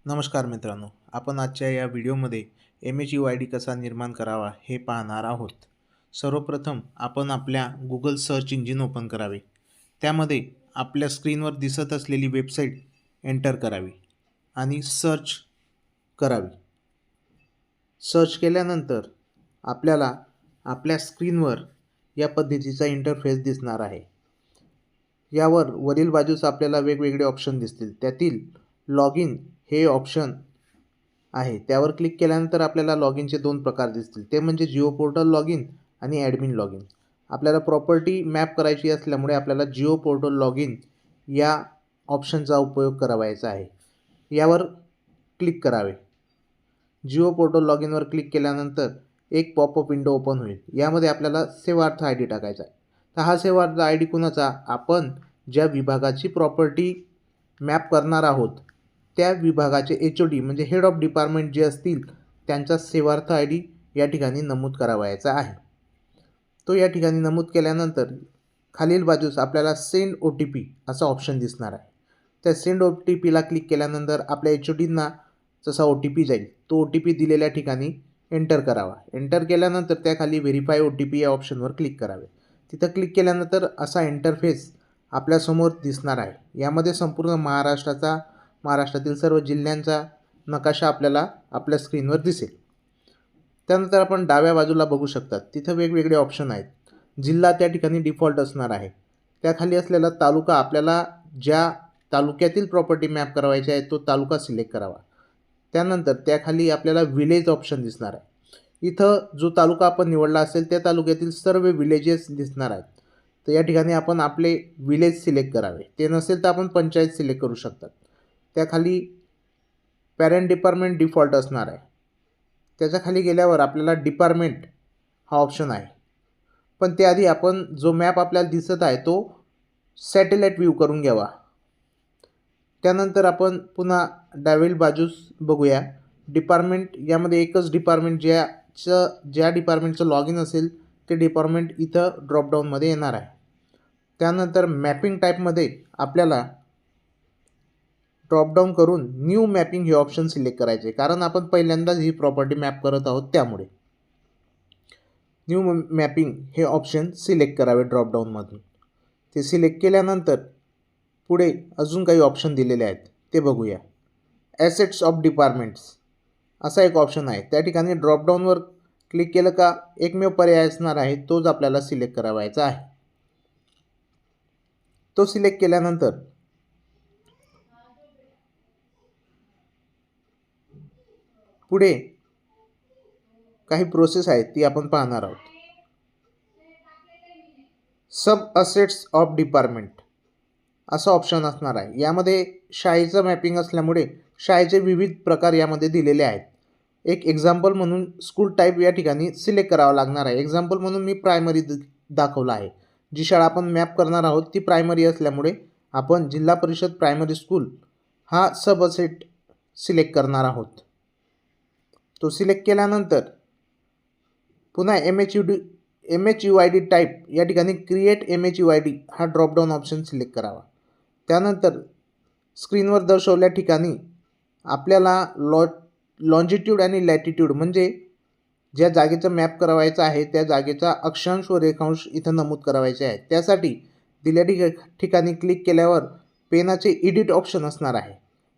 नमस्कार मित्रांनो, आपण आजच्या या व्हिडिओमध्ये MHUID कसा निर्माण करावा हे पाहणार आहोत. सर्वप्रथम आपण आपल्या Google सर्च इंजिन ओपन करावे. त्यामध्ये आपल्या स्क्रीनवर दिसत असलेली वेबसाईट एंटर करावी आणि सर्च करावी. सर्च केल्यानंतर आपल्याला आपल्या स्क्रीनवर या पद्धतीचा इंटरफेस दिसणार आहे. यावर वरील बाजूस आपल्याला वेगवेगळे ऑप्शन दिसतील. त्यातील लॉग इन हे ऑप्शन आहे. त्यावर क्लिक केल्यानंतर आपल्याला लॉग इनचे दोन प्रकार दिसतील. ते म्हणजे जिओ पोर्टल लॉग इन आणि ॲडमिन लॉग इन. आपल्याला प्रॉपर्टी मॅप करायची असल्यामुळे आपल्याला जिओ पोर्टल लॉग इन या ऑप्शनचा उपयोग करावायचा आहे. यावर क्लिक करावे. जिओ पोर्टल लॉग इनवर क्लिक केल्यानंतर एक पॉपअप विंडो ओपन होईल. यामध्ये आपल्याला सेवार्थ आय डी टाकायचा आहे. तर हा सेवार्थ आय डी कुणाचा? आपण ज्या विभागाची प्रॉपर्टी मॅप करणार आहोत त्या विभागाचे HOD म्हणजे हेड ऑफ डिपार्टमेंट जे असतील त्यांचा सेवार्थ आय डी या ठिकाणी नमूद करावायचा आहे. तो या ठिकाणी नमूद केल्यानंतर खालील बाजूस आपल्याला सेंड OTP असा ऑप्शन दिसणार आहे. त्या सेंड OTPला क्लिक केल्यानंतर आपल्या HODना जसा OTP जाईल तो OTP दिलेल्या ठिकाणी एंटर करावा. एंटर केल्यानंतर त्याखाली व्हेरीफाय OTP या ऑप्शनवर क्लिक करावे. तिथं क्लिक केल्यानंतर असा इंटरफेस आपल्यासमोर दिसणार आहे. यामध्ये संपूर्ण महाराष्ट्रातील सर्व जिल्ह्यांचा नकाशा आपल्याला आपल्या स्क्रीनवर दिसेल. त्यानंतर आपण डाव्या बाजूला बघू शकतात तिथं वेगवेगळे ऑप्शन आहेत. जिल्हा त्या ठिकाणी डिफॉल्ट असणार आहे. त्याखाली असलेला तालुका आपल्याला ज्या तालुक्यातील प्रॉपर्टी मॅप करावायची आहे तो तालुका सिलेक्ट करावा. त्यानंतर त्याखाली आपल्याला विलेज ऑप्शन दिसणार आहे. इथं जो तालुका आपण निवडला असेल त्या तालुक्यातील सर्व विलेजेस दिसणार आहेत. तर या ठिकाणी आपण आपले विलेज सिलेक्ट करावे. ते नसेल तर आपण पंचायत सिलेक्ट करू शकतात. त्याखाली पॅरेंट डिपार्टमेंट डिफॉल्ट असणार आहे. त्याच्या खाली गेल्यावर आपल्याला डिपार्टमेंट हा ऑप्शन आहे. पण त्याआधी आपण जो मॅप आपल्याला दिसत आहे तो सॅटेलाईट व्ह्यू करून घ्यावा. त्यानंतर आपण पुन्हा डावील बाजूस बघूया. डिपार्टमेंट यामध्ये एकच डिपार्टमेंट ज्या डिपार्टमेंटचं लॉग इन असेल ते डिपार्टमेंट इथं ड्रॉपडाऊनमध्ये येणार आहे. त्यानंतर मॅपिंग टाईपमध्ये आपल्याला ड्रॉपडाऊन करून न्यू मॅपिंग हे ऑप्शन सिलेक्ट करायचे, कारण आपण पहिल्यांदाच ही प्रॉपर्टी मॅप करत आहोत. त्यामुळे न्यू मॅपिंग हे ऑप्शन सिलेक्ट करावे ड्रॉपडाऊनमधून. ते सिलेक्ट केल्यानंतर पुढे अजून काही ऑप्शन दिलेले आहेत ते बघूया. ॲसेट्स ऑफ डिपार्टमेंट्स असा एक ऑप्शन आहे. त्या ठिकाणी ड्रॉपडाऊनवर क्लिक केलं का एकमेव पर्याय असणार आहे तोच आपल्याला सिलेक्ट करावायचा आहे. तो सिलेक्ट केल्यानंतर पुढे काही प्रोसेस आहेत ती आपण पाहणार आहोत. सब असेट्स ऑफ डिपार्टमेंट असं ऑप्शन असणार आहे. यामध्ये शाळेचं मॅपिंग असल्यामुळे शाळेचे विविध प्रकार यामध्ये दिलेले आहेत. एक एक्झाम्पल म्हणून स्कूल टाईप या ठिकाणी सिलेक्ट करावं लागणार आहे. एक्झाम्पल म्हणून मी प्रायमरी दाखवलं आहे. जी शाळा आपण मॅप करणार आहोत ती प्रायमरी असल्यामुळे आपण जिल्हा परिषद प्रायमरी स्कूल हा सब असेट सिलेक्ट करणार आहोत. तो सिलेक्ट केल्यानंतर पुन्हा MHUID टाईप या ठिकाणी क्रिएट MHUID हा ड्रॉपडाऊन ऑप्शन सिलेक्ट करावा. त्यानंतर स्क्रीनवर दर्शवल्या ठिकाणी आपल्याला लॉन्जिट्यूड आणि लॅटिट्यूड म्हणजे ज्या जागेचं मॅप करावायचं आहे त्या जागेचा अक्षांश व रेखांश इथं नमूद करावायचे आहे. त्यासाठी दिलेल्या ठिकाणी क्लिक केल्यावर पेनाचे एडिट ऑप्शन असणार आहे.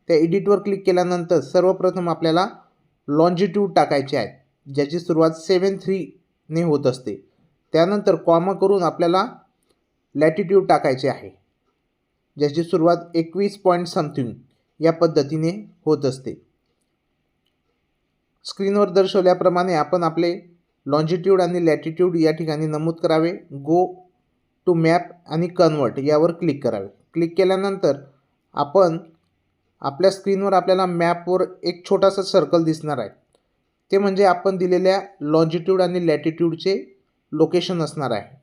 त्या एडिटवर क्लिक केल्यानंतर सर्वप्रथम आपल्याला लॉन्जिट्यूड टाकायचे आहे ज्याची सुरुवात 7.3 ने होत असते. त्यानंतर कॉमा करून आपल्याला लॅटिट्यूड टाकायचे आहे ज्याची सुरुवात 21 पॉईंट समथिंग या पद्धतीने होत असते. स्क्रीनवर दर्शवल्याप्रमाणे आपण आपले लॉन्जिट्यूड आणि लॅटिट्यूड या ठिकाणी नमूद करावे. गो टू मॅप आणि कन्वर्ट यावर क्लिक करावे. क्लिक केल्यानंतर आपण आपल्या स्क्रीनवर आपल्याला मॅपवर एक छोटासा सर्कल दिसणार आहे. ते म्हणजे आपण दिलेल्या लॉन्जिट्यूड आणि लॅटिट्यूडचे लोकेशन असणार आहे.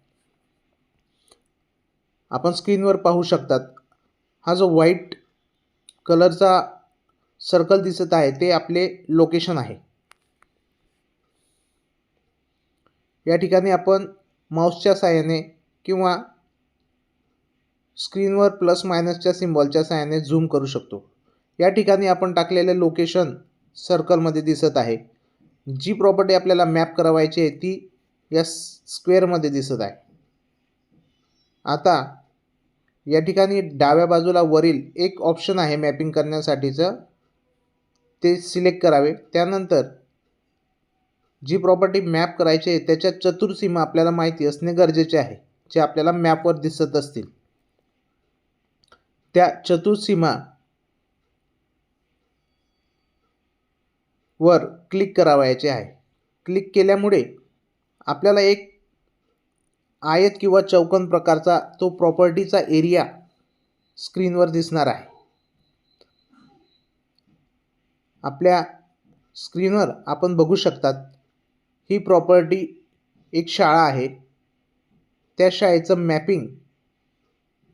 आपण स्क्रीनवर पाहू शकतात हा जो व्हाईट कलरचा सर्कल दिसत आहे ते आपले लोकेशन आहे. या ठिकाणी आपण माऊसच्या साहाय्याने किंवा स्क्रीनवर प्लस मायनसच्या सिम्बॉलच्या साहाय्याने झूम करू शकतो. या ठिकाणी आपण टाकलेले लोकेशन सर्कलमध्ये दिसत आहे. जी प्रॉपर्टी आपल्याला मॅप करावायची आहे ती या स्क्वेअरमध्ये दिसत आहे. आता या ठिकाणी डाव्या बाजूला वरील एक ऑप्शन आहे मॅपिंग करण्यासाठीचं, ते सिलेक्ट करावे. त्यानंतर जी प्रॉपर्टी मॅप करायची आहे त्याच्या चतुर्सीमा आपल्याला माहिती असणे गरजेचे आहे, जे आपल्याला मॅपवर दिसत असतील. त्या चतुर्सीमा वर क्लिक करावयाचे आहे. क्लिक केल्यामुळे आपल्याला एक आयत किंवा चौकोन प्रकारचा तो प्रॉपर्टीचा एरिया स्क्रीनवर दिसणार आहे. आपल्या स्क्रीनवर आपण बघू शकतात ही प्रॉपर्टी एक शाळा आहे. त्या शाळेचं मॅपिंग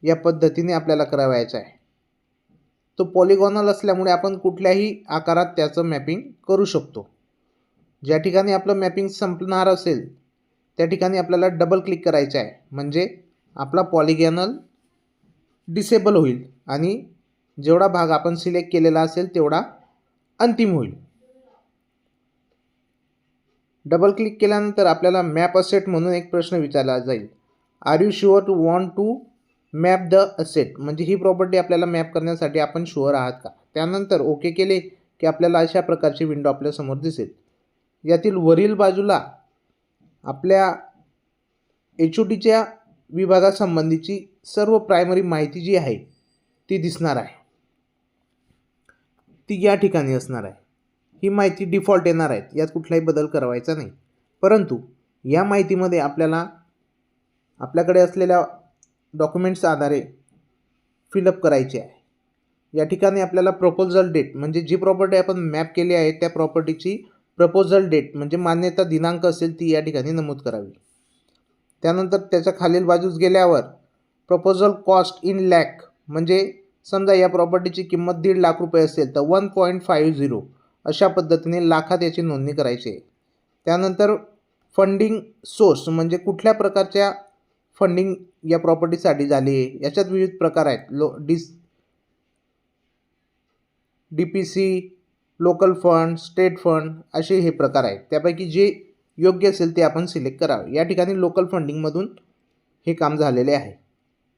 या पद्धतीने आपल्याला करावायचं आहे. तो पॉलिगॉनल असल्यामुळे आपण कुठल्याही आकारात त्याचं मॅपिंग करू शकतो. ज्या ठिकाणी आपलं मॅपिंग संपणार असेल त्या ठिकाणी आपल्याला डबल क्लिक करायचं आहे, म्हणजे आपला पॉलिगॉनल डिसेबल होईल आणि जेवढा भाग आपण सिलेक्ट केलेला असेल तेवढा अंतिम होईल. डबल क्लिक केल्यानंतर आपल्याला मॅप असेट म्हणून एक प्रश्न विचारला जाईल. Are you sure to want to map the asset, म्हणजे ही प्रॉपर्टी आपल्याला मॅप करण्यासाठी आपण शुअर आहात का. त्यानंतर ओके केले की आपल्याला अशा प्रकारची विंडो आपल्यासमोर दिसेल. यातील वरील बाजूला आपल्या HODच्या विभागासंबंधीची सर्व प्रायमरी माहिती जी आहे ती दिसणार आहे. ती या ठिकाणी असणार आहे. ही माहिती डिफॉल्ट येणार आहे, यात कुठलाही बदल करायचा नाही. परंतु या माहितीमध्ये आपल्याकडे असलेल्या डॉक्युमेंट्सच्या आधारे फिलअप करायचे आहे. या ठिकाणी आपल्याला प्रपोजल डेट, म्हणजे जी प्रॉपर्टी आपण मॅप केली आहे त्या प्रॉपर्टीची प्रपोजल डेट म्हणजे मान्यता दिनांक असेल ती या ठिकाणी नमूद करावी. त्यानंतर त्याच्या खालील बाजूस गेल्यावर प्रपोजल कॉस्ट इन लॅक, म्हणजे समजा या प्रॉपर्टीची किंमत 1.5 लाख रुपये असेल तर 1.50 अशा पद्धतीने लाखात याची नोंदणी करायची आहे. त्यानंतर फंडिंग सोर्स, म्हणजे कुठल्या प्रकारच्या फंडिंग या प्रॉपर्टीसाठी झाली आहे. याच्यात विविध प्रकार आहेत. DPC, local fund, state fund असे हे प्रकार आहेत. त्यापैकी जे योग्य असेल ते आपण सिलेक्ट करावे. या ठिकाणी लोकल फंडिंगमधून हे काम झालेले आहे,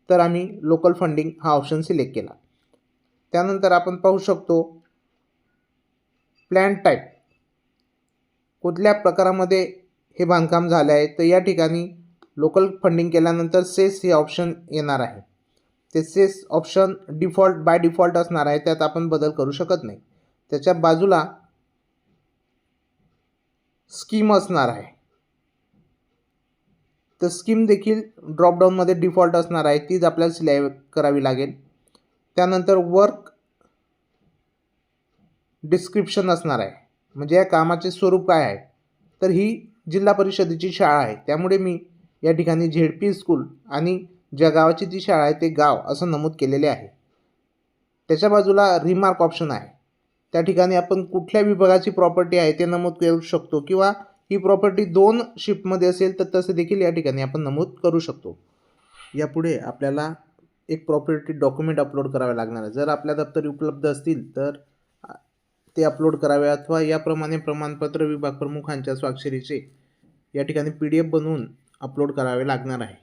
तर आम्ही लोकल फंडिंग हा ऑप्शन सिलेक्ट केला. त्यानंतर आपण पाहू शकतो प्लॅन टाईप, कुठल्या प्रकारामध्ये हे बांधकाम झाले आहे. तर या ठिकाणी लोकल फंडिंग केल्यानंतर सेस हे ऑप्शन येणार आहे. ते सेस ऑप्शन बाय डिफॉल्ट असणार आहे, त्यात आपण बदल करू शकत नाही. त्याच्या बाजूला स्कीम असणार आहे, तर स्कीम देखील ड्रॉपडाऊनमध्ये डिफॉल्ट असणार आहे, तीच आपल्याला सिलेक्ट करावी लागेल. त्यानंतर वर्क डिस्क्रिप्शन असणार आहे, म्हणजे या कामाचे स्वरूप काय आहे. तर ही जिल्हा परिषदेची शाळा आहे, त्यामुळे मी या ठिकाणी ZP स्कूल आणि ज्या गावाची ती शाळा आहे ते गाव असं नमूद केलेले आहे. त्याच्या बाजूला रिमार्क ऑप्शन आहे, त्या ठिकाणी आपण कुठल्या विभागाची प्रॉपर्टी आहे ते नमूद करू शकतो, किंवा ही प्रॉपर्टी 2 शिफ्टमध्ये असेल तर तसे देखील या ठिकाणी आपण नमूद करू शकतो. यापुढे आपल्याला एक प्रॉपर्टी डॉक्युमेंट अपलोड करावे लागणार आहे. जर आपल्या दप्तरी उपलब्ध असतील तर ते अपलोड करावे, अथवा याप्रमाणे प्रमाणपत्र विभाग प्रमुखांच्या स्वाक्षरीचे या ठिकाणी PDF बनवून अपलोड करावे लागणार आहे.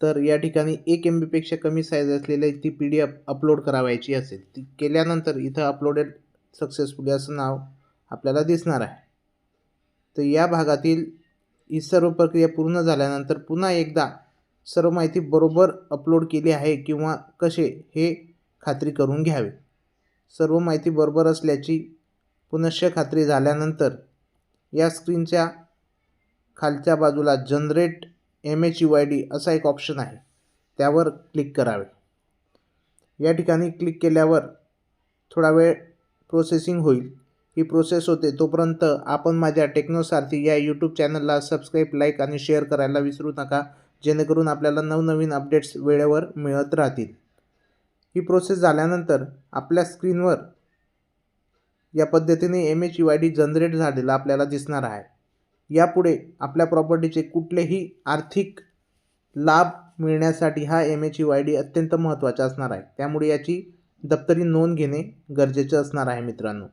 तर या ठिकाणी 1 MB पेक्षा कमी साईज असलेली ती PDF अपलोड करावायची असेल, ती केल्यानंतर इथं अपलोडेड सक्सेसफुली असं नाव आपल्याला दिसणार आहे. तर या भागातील ही सर्व प्रक्रिया पूर्ण झाल्यानंतर पुन्हा एकदा सर्व माहिती बरोबर अपलोड केली आहे किंवा कसे हे खात्री करून घ्यावे. सर्व माहिती बरोबर असल्याची पुनश्च खात्री झाल्यानंतर या स्क्रीनच्या खालच्या बाजूला जनरेट MHUID असा एक ऑप्शन आहे, त्यावर क्लिक करावे. या ठिकाणी क्लिक केल्यावर थोडा वेळ प्रोसेसिंग होईल. ही प्रोसेस होते तोपर्यंत आपण माझ्या टेक्नोसारथी या यूट्यूब चॅनलला सबस्क्राईब, लाईक आणि शेअर करायला विसरू नका, जेणेकरून आपल्याला नवनवीन अपडेट्स वेळेवर मिळत राहतील. ही प्रोसेस झाल्यानंतर आपल्या स्क्रीनवर या पद्धतीने MHUID जनरेट झालेला आपल्याला दिसणार आहे. यापुढे आपल्या प्रॉपर्टीचे कुठलेही आर्थिक लाभ मिळण्यासाठी हा MHUID अत्यंत महत्त्वाचा असणार आहे, त्यामुळे याची दप्तरी नोंद घेणे गरजेचं असणार आहे मित्रांनो.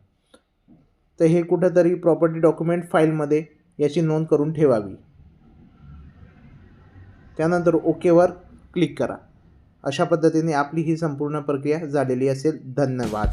तर हे कुठंतरी प्रॉपर्टी डॉक्युमेंट फाईलमध्ये याची नोंद करून ठेवावी. त्यानंतर ओकेवर क्लिक करा. अशा पद्धतीने आपली ही संपूर्ण प्रक्रिया झालेली असेल. धन्यवाद.